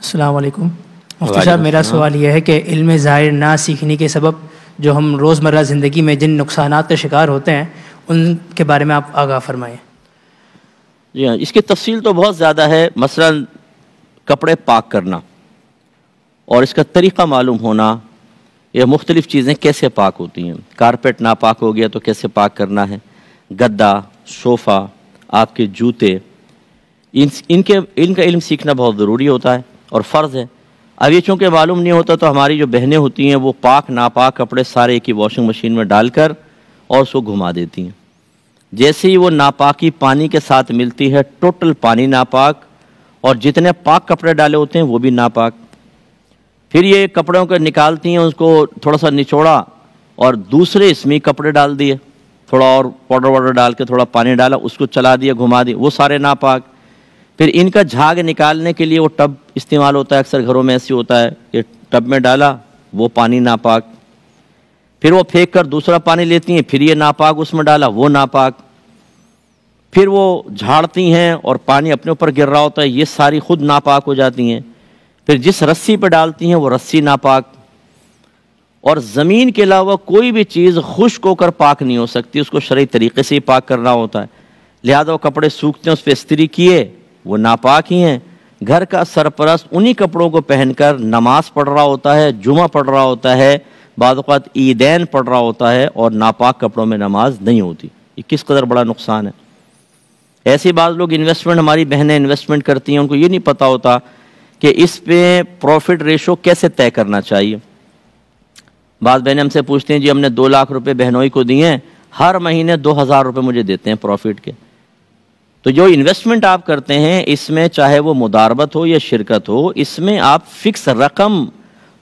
السلام علیکم مفتی صاحب، میرا سوال یہ ہے کہ علم ظاہر نہ سیکھنے کے سبب جو ہم روزمرہ زندگی میں جن نقصانات کا شکار ہوتے ہیں ان کے بارے میں آپ آگاہ فرمائیں۔ جی ہاں، اس کی تفصیل تو بہت زیادہ ہے۔ مثلا کپڑے پاک کرنا اور اس کا طریقہ معلوم ہونا، یہ مختلف چیزیں کیسے پاک ہوتی ہیں۔ کارپیٹ ناپاک ہو گیا تو کیسے پاک کرنا ہے، گدا، صوفہ، آپ کے جوتے، ان کا علم سیکھنا بہت ضروری ہوتا ہے اور فرض ہے۔ اب یہ چونکہ معلوم نہیں ہوتا تو ہماری جو بہنیں ہوتی ہیں وہ پاک ناپاک کپڑے سارے ایک ہی واشنگ مشین میں ڈال کر اور اس کو گھما دیتی ہیں۔ جیسے ہی وہ ناپاکی پانی کے ساتھ ملتی ہے، ٹوٹل پانی ناپاک اور جتنے پاک کپڑے ڈالے ہوتے ہیں وہ بھی ناپاک۔ پھر یہ کپڑوں کو نکالتی ہیں، اس کو تھوڑا سا نچوڑا اور دوسرے اس میں کپڑے ڈال دیے، تھوڑا اور پاؤڈر واڈر ڈال کے تھوڑا پانی ڈالا، اس کو چلا دیا، گھما دیا، وہ سارے ناپاک۔ پھر ان کا جھاگ نکالنے کے لیے وہ ٹب استعمال ہوتا ہے، اکثر گھروں میں ایسے ہوتا ہے کہ ٹب میں ڈالا وہ پانی ناپاک، پھر وہ پھینک کر دوسرا پانی لیتی ہیں، پھر یہ ناپاک اس میں ڈالا وہ ناپاک، پھر وہ جھاڑتی ہیں اور پانی اپنے اوپر گر رہا ہوتا ہے، یہ ساری خود ناپاک ہو جاتی ہیں۔ پھر جس رسی پہ ڈالتی ہیں وہ رسی ناپاک۔ اور زمین کے علاوہ کوئی بھی چیز خشک ہو کر پاک نہیں ہو سکتی، اس کو شرعی طریقے سے ہی پاک کرنا ہوتا ہے۔ لہذا وہ کپڑے سوکھتے ہیں، اس پہ استری کیے، وہ ناپاک ہی ہیں۔ گھر کا سرپرست انہی کپڑوں کو پہن کر نماز پڑھ رہا ہوتا ہے، جمعہ پڑھ رہا ہوتا ہے، بعض اوقات عیدین پڑھ رہا ہوتا ہے اور ناپاک کپڑوں میں نماز نہیں ہوتی۔ یہ کس قدر بڑا نقصان ہے۔ ایسے بعض لوگ انویسٹمنٹ، ہماری بہنیں انویسٹمنٹ کرتی ہیں، ان کو یہ نہیں پتہ ہوتا کہ اس پہ پروفٹ ریشو کیسے طے کرنا چاہیے۔ بعض بہنیں ہم سے پوچھتے ہیں جی ہم نے 2 لاکھ روپے بہنوئی کو دیے ہیں، ہر مہینے 2000 روپے مجھے دیتے ہیں پروفٹ کے۔ تو جو انویسٹمنٹ آپ کرتے ہیں اس میں چاہے وہ مداربت ہو یا شرکت ہو، اس میں آپ فکس رقم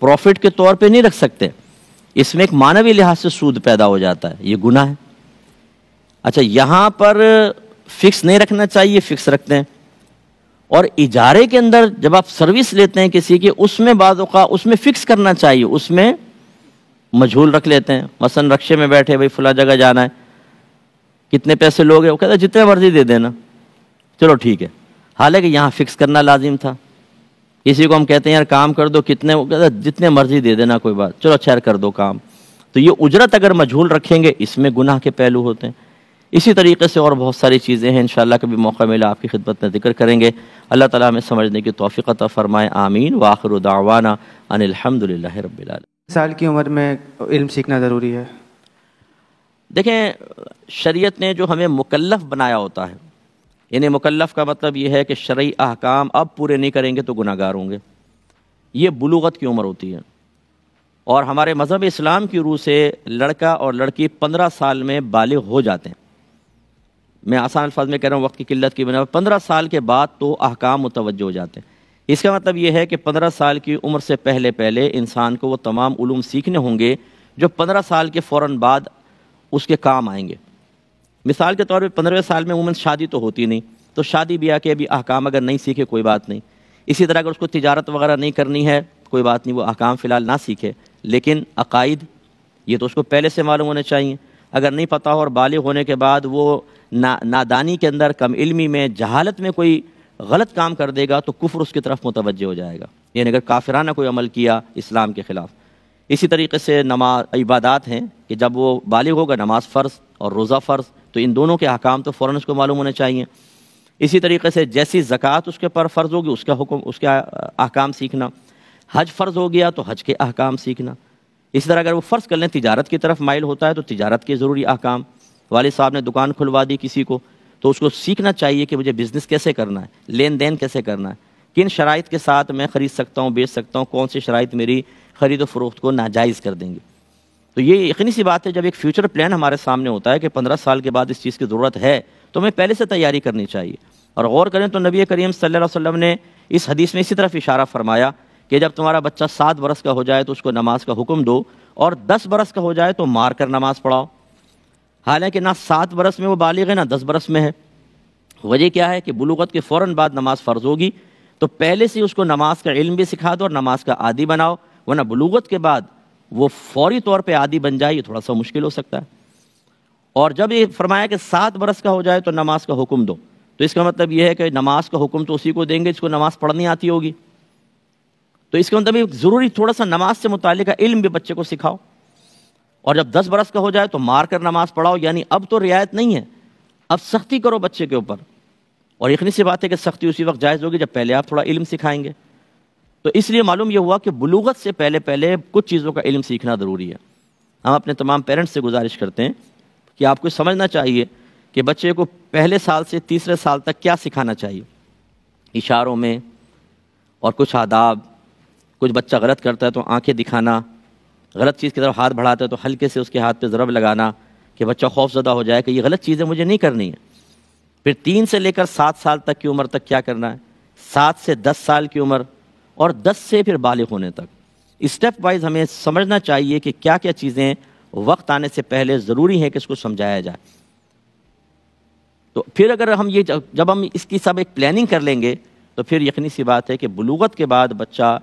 پروفٹ کے طور پہ نہیں رکھ سکتے، اس میں ایک معنوی لحاظ سے سود پیدا ہو جاتا ہے، یہ گناہ ہے۔ اچھا، یہاں پر فکس نہیں رکھنا چاہیے، فکس رکھتے ہیں۔ اور اجارے کے اندر جب آپ سروس لیتے ہیں کسی کی، اس میں بعض اوقات اس میں فکس کرنا چاہیے، اس میں مجھول رکھ لیتے ہیں۔ مثلا رکشے میں بیٹھے، بھائی فلاں جگہ جانا ہے، کتنے پیسے لوگے؟ وہ کہتا ہے جتنے مرضی دے دینا، چلو ٹھیک ہے۔ حالانکہ یہاں فکس کرنا لازم تھا۔ کسی کو ہم کہتے ہیں یار کام کر دو، کتنے؟ وہ کہتا ہے جتنے مرضی دے دینا، کوئی بات، چلو اچھا کر دو کام۔ تو یہ اجرت اگر مجھول رکھیں گے، اس میں گناہ کے پہلو ہوتے ہیں۔ اسی طریقے سے اور بہت ساری چیزیں ہیں، انشاءاللہ کبھی موقع ملا آپ کی خدمت میں ذکر کریں گے۔ اللہ تعالیٰ ہمیں سمجھنے کی توفیق عطا فرمائے، آمین۔ وآخر دعوانا ان الحمدللہ رب العالمین۔ سال کی عمر میں علم سیکھنا ضروری ہے؟ دیکھیں، شریعت نے جو ہمیں مکلف بنایا ہوتا ہے، یعنی مکلف کا مطلب یہ ہے کہ شرعی احکام اب پورے نہیں کریں گے تو گناہ گار ہوں گے، یہ بلوغت کی عمر ہوتی ہے۔ اور ہمارے مذہب اسلام کی روح سے لڑکا اور لڑکی 15 سال میں بالغ ہو جاتے ہیں۔ میں آسان الفاظ میں کہہ رہا ہوں، وقت کی قلت کی بنا پر 15 سال کے بعد تو احکام متوجہ ہو جاتے ہیں۔ اس کا مطلب یہ ہے کہ 15 سال کی عمر سے پہلے انسان کو وہ تمام علوم سیکھنے ہوں گے جو 15 سال کے فوراً بعد اس کے کام آئیں گے۔ مثال کے طور پہ 15ویں سال میں عموماً شادی تو ہوتی نہیں، تو شادی بیاہ کے بھی احکام اگر نہیں سیکھے کوئی بات نہیں۔ اسی طرح اگر اس کو تجارت وغیرہ نہیں کرنی ہے کوئی بات نہیں، وہ احکام فی الحال نہ سیکھے، لیکن عقائد یہ تو اس کو پہلے سے معلوم ہونے چاہیے۔ اگر نہیں پتہ ہو اور بالغ ہونے کے بعد وہ نادانی کے اندر، کم علمی میں، جہالت میں کوئی غلط کام کر دے گا تو کفر اس کی طرف متوجہ ہو جائے گا، یعنی اگر کافرانہ کوئی عمل کیا اسلام کے خلاف۔ اسی طریقے سے نماز عبادات ہیں کہ جب وہ بالغ ہوگا، نماز فرض اور روزہ فرض، تو ان دونوں کے احکام تو فوراً اس کو معلوم ہونے چاہیے۔ اسی طریقے سے جیسی زکوٰۃ اس کے پر فرض ہوگی، اس کا حکم، اس کے احکام سیکھنا۔ حج فرض ہو گیا تو حج کے احکام سیکھنا۔ اسی طرح اگر وہ فرض کر لیں تجارت کی طرف مائل ہوتا ہے تو تجارت کے ضروری احکام۔ والد صاحب نے دکان کھلوا دی کسی کو تو اس کو سیکھنا چاہیے کہ مجھے بزنس کیسے کرنا ہے، لین دین کیسے کرنا ہے، کن شرائط کے ساتھ میں خرید سکتا ہوں، بیچ سکتا ہوں، کون سی شرائط میری خرید و فروخت کو ناجائز کر دیں گے۔ تو یہ یقینی سی بات ہے، جب ایک فیوچر پلان ہمارے سامنے ہوتا ہے کہ 15 سال کے بعد اس چیز کی ضرورت ہے تو ہمیں پہلے سے تیاری کرنی چاہیے۔ اور غور کریں تو نبی کریم صلی اللہ علیہ وسلم نے اس حدیث میں اسی طرف اشارہ فرمایا کہ جب تمہارا بچہ 7 برس کا ہو جائے تو اس کو نماز کا حکم دو، اور 10 برس کا ہو جائے تو مار کر نماز پڑھاؤ۔ حالانکہ نہ 7 برس میں وہ بالغ ہے نہ 10 برس میں ہے۔ وجہ کیا ہے کہ بلوغت کے فوراً بعد نماز فرض ہوگی، تو پہلے سے اس کو نماز کا علم بھی سکھا دو اور نماز کا عادی بناؤ، ورنہ بلوغت کے بعد وہ فوری طور پہ عادی بن جائے، یہ تھوڑا سا مشکل ہو سکتا ہے۔ اور جب یہ فرمایا کہ 7 برس کا ہو جائے تو نماز کا حکم دو، تو اس کا مطلب یہ ہے کہ نماز کا حکم تو اسی کو دیں گے جس کو نماز پڑھنی آتی ہوگی۔ تو اس کے مطلب ضروری تھوڑا سا نماز سے متعلق علم بھی بچے کو سکھاؤ، اور جب 10 برس کا ہو جائے تو مار کر نماز پڑھاؤ، یعنی اب تو رعایت نہیں ہے، اب سختی کرو بچے کے اوپر. اور یقینی سی بات ہے کہ سختی اسی وقت جائز ہوگی جب پہلے آپ تھوڑا علم سکھائیں گے. تو اس لیے معلوم یہ ہوا کہ بلوغت سے پہلے پہلے کچھ چیزوں کا علم سیکھنا ضروری ہے. ہم اپنے تمام پیرنٹس سے گزارش کرتے ہیں کہ آپ کو سمجھنا چاہیے کہ بچے کو پہلے سال سے تیسرے سال تک کیا سکھانا چاہیے، اشاروں میں اور کچھ آداب. کچھ بچہ غلط کرتا ہے تو آنکھیں دکھانا، غلط چیز کی طرف ہاتھ بڑھاتا ہے تو ہلکے سے اس کے ہاتھ پہ ضرب لگانا کہ بچہ خوف زدہ ہو جائے کہ یہ غلط چیزیں مجھے نہیں کرنی ہے. پھر 3 سے لے کر 7 سال تک کی عمر تک کیا کرنا ہے، 7 سے 10 سال کی عمر، اور 10 سے پھر بالغ ہونے تک. اسٹیپ وائز ہمیں سمجھنا چاہیے کہ کیا کیا چیزیں وقت آنے سے پہلے ضروری ہے کہ اس کو سمجھایا جائے. تو پھر اگر ہم یہ جب ہم اس کی سب ایک پلاننگ کر لیں گے تو پھر یقینی سی بات ہے کہ بلوغت کے بعد بچہ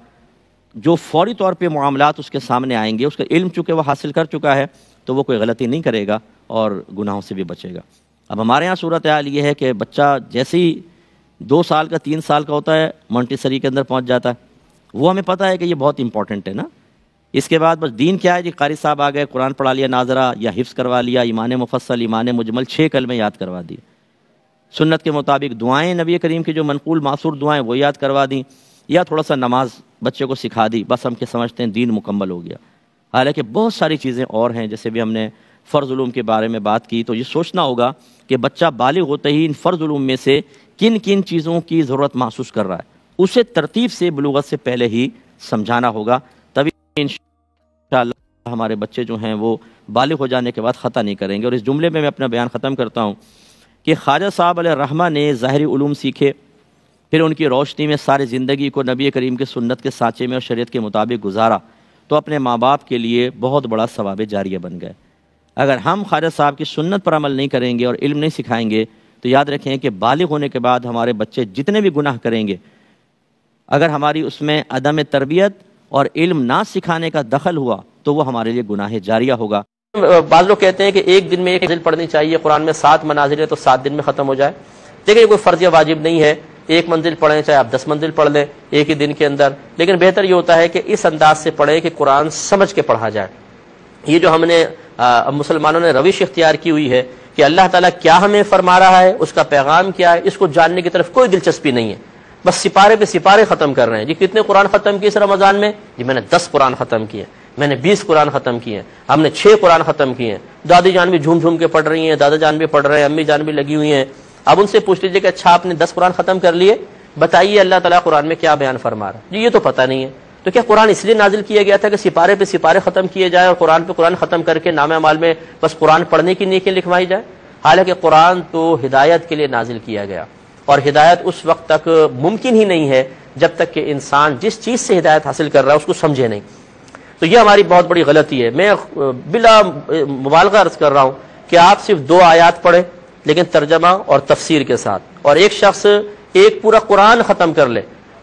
جو فوری طور پہ معاملات اس کے سامنے آئیں گے، اس کا علم چونکہ وہ حاصل کر چکا ہے تو وہ کوئی غلطی نہیں کرے گا اور گناہوں سے بھی بچے گا. اب ہمارے ہاں صورتحال یہ ہے کہ بچہ جیسے ہی 2 سال کا 3 سال کا ہوتا ہے مونٹیسری کے اندر پہنچ جاتا ہے. وہ ہمیں پتہ ہے کہ یہ بہت امپورٹنٹ ہے نا. اس کے بعد بس دین کیا ہے جی، قاری صاحب آ گئے، قرآن پڑھا لیا ناظرہ یا حفظ کروا لیا، ایمان مفصل، ایمان مجمل، 6 کلمے یاد کروا دیے. سنت کے مطابق دعائیں نبی کریم کی جو منقول معصور دعائیں وہ یاد کروا دیں، یا تھوڑا سا نماز بچے کو سکھا دی، بس ہم کے سمجھتے ہیں دین مکمل ہو گیا. حالانکہ بہت ساری چیزیں اور ہیں. جیسے بھی ہم نے فرض علوم کے بارے میں بات کی تو یہ سوچنا ہوگا کہ بچہ بالغ ہوتے ہی ان فرض علوم میں سے کن کن چیزوں کی ضرورت محسوس کر رہا ہے، اسے ترتیب سے بلوغت سے پہلے ہی سمجھانا ہوگا، تبھی انشاءاللہ ہمارے بچے جو ہیں وہ بالغ ہو جانے کے بعد خطا نہیں کریں گے. اور اس جملے میں اپنا بیان ختم کرتا ہوں کہ خواجہ صاحب علیہ الرحمہ نے ظاہری علوم سیکھے، پھر ان کی روشنی میں ساری زندگی کو نبی کریم کے سنت کے سانچے میں اور شریعت کے مطابق گزارا تو اپنے ماں باپ کے لیے بہت بڑا ثواب جاریہ بن گئے. اگر ہم خواجہ صاحب کی سنت پر عمل نہیں کریں گے اور علم نہیں سکھائیں گے تو یاد رکھیں کہ بالغ ہونے کے بعد ہمارے بچے جتنے بھی گناہ کریں گے، اگر ہماری اس میں عدم تربیت اور علم نہ سکھانے کا دخل ہوا تو وہ ہمارے لیے گناہ جاریہ ہوگا. بعض لوگ کہتے ہیں کہ ایک دن میں ایک منزل پڑھنی چاہیے، قرآن میں 7 منازل ہے تو 7 دن میں ختم ہو جائے. دیکھیں یہ کوئی فرض یا واجب نہیں ہے، ایک منزل پڑھیں چاہے آپ 10 منزل پڑھ لیں ایک ہی دن کے اندر، لیکن بہتر یہ ہوتا ہے کہ اس انداز سے پڑھیں کہ قرآن سمجھ کے پڑھا جائے. یہ جو ہم نے مسلمانوں نے روش اختیار کی ہوئی ہے کہ اللہ تعالیٰ کیا ہمیں فرما رہا ہے، اس کا پیغام کیا ہے، اس کو جاننے کی طرف کوئی دلچسپی نہیں ہے. بس سپارے پہ سپارے ختم کر رہے ہیں. جی کتنے قرآن ختم کیے اس رمضان میں؟ جی میں نے 10 قرآن ختم کیے، میں نے 20 قرآن ختم کیے، ہم نے 6 قرآن ختم کیے ہیں. دادی جان بھی جھوم جھوم کے پڑھ رہی ہیں، دادا جان بھی پڑھ رہے ہیں، امی جان بھی لگی ہوئی ہیں. اب ان سے پوچھ لیجیے کہ اچھا آپ نے 10 قرآن ختم کر لیے، بتائیے اللہ تعالیٰ قرآن میں کیا بیان فرما رہا ہے؟ جی یہ تو پتہ نہیں ہے. تو کیا قرآن اس لیے نازل کیا گیا تھا کہ سپارے پہ سپارے ختم کیے جائے اور قرآن پہ قرآن ختم کر کے نام اعمال میں بس قرآن پڑھنے کی نیکیاں لکھوائی جائے؟ حالانکہ قرآن تو ہدایت کے لیے نازل کیا گیا، اور ہدایت اس وقت تک ممکن ہی نہیں ہے جب تک کہ انسان جس چیز سے ہدایت حاصل کر رہا ہے اس کو سمجھے نہیں. تو یہ ہماری بہت بڑی غلطی ہے. میں بلا مبالغہ عرض کر رہا ہوں کہ آپ صرف 2 آیات پڑھیں لیکن ترجمہ اور تفسیر کے ساتھ، اور ایک شخص ایک پورا قرآن ختم کر لے.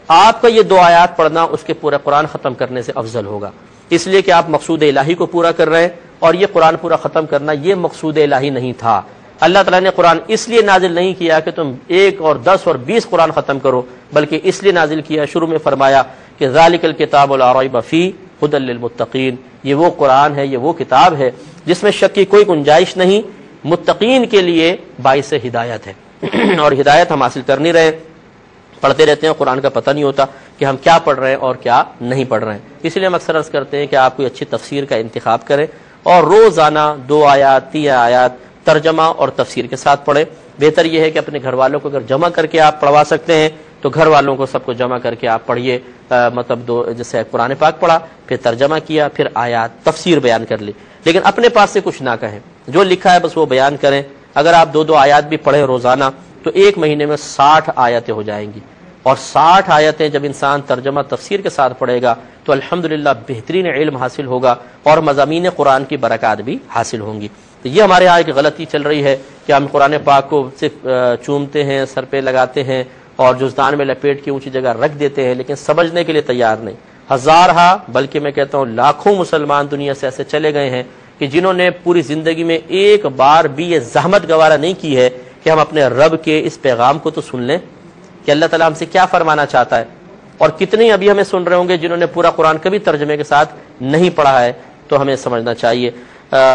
آپ کا یہ 2 آیات پڑھنا اس کے پورا قرآن ختم کرنے سے افضل ہوگا، اس لیے کہ آپ مقصود الہی کو پورا کر رہے ہیں، اور یہ قرآن پورا ختم کرنا یہ مقصود الہی نہیں تھا. اللہ تعالیٰ نے قرآن اس لیے نازل نہیں کیا کہ تم 1 اور 10 اور 20 قرآن ختم کرو، بلکہ اس لیے نازل کیا، شروع میں فرمایا کہ ذالک الکتاب لا ریب فیہ ھدی للمتقین، یہ وہ قرآن ہے، یہ وہ کتاب ہے جس میں شک کی کوئی گنجائش نہیں، متقین کے لیے باعث ہدایت ہے. اور ہدایت ہم حاصل کر نہیں رہے، پڑھتے رہتے ہیں، قرآن کا پتہ نہیں ہوتا کہ ہم کیا پڑھ رہے ہیں اور کیا نہیں پڑھ رہے ہیں. اس لیے ہم اکثر عرض کرتے ہیں کہ آپ کوئی اچھی تفسیر کا انتخاب کریں اور روزانہ 2 آیات 3 آیات ترجمہ اور تفسیر کے ساتھ پڑھیں. بہتر یہ ہے کہ اپنے گھر والوں کو اگر جمع کر کے آپ پڑھوا سکتے ہیں تو گھر والوں کو سب کو جمع کر کے آپ پڑھیے. مطلب جیسے قرآن پاک پڑھا، پھر ترجمہ کیا، پھر آیات تفسیر بیان کر لی، لیکن اپنے پاس سے کچھ نہ کہیں، جو لکھا ہے بس وہ بیان کریں. اگر آپ 2 آیات بھی پڑھیں روزانہ تو 1 مہینے میں 60 آیتیں ہو جائیں گی، اور 60 آیتیں جب انسان ترجمہ تفسیر کے ساتھ پڑھے گا تو الحمدللہ بہترین علم حاصل ہوگا اور مضامین قرآن کی برکات بھی حاصل ہوں گی. تو یہ ہمارے یہاں ایک غلطی چل رہی ہے کہ ہم قرآن پاک کو صرف چومتے ہیں، سر پہ لگاتے ہیں اور جزدان میں لپیٹ کے اونچی جگہ رکھ دیتے ہیں، لیکن سمجھنے کے لیے تیار نہیں. ہزارہا بلکہ میں کہتا ہوں لاکھوں مسلمان دنیا سے ایسے چلے گئے ہیں کہ جنہوں نے پوری زندگی میں ایک بار بھی یہ زحمت گوارا نہیں کی ہے کہ ہم اپنے رب کے اس پیغام کو تو سن لیں کہ اللہ تعالیٰ ہم سے کیا فرمانا چاہتا ہے. اور کتنے ابھی ہمیں سن رہے ہوں گے جنہوں نے پورا قرآن کبھی ترجمے کے ساتھ نہیں پڑھا ہے، تو ہمیں سمجھنا چاہیے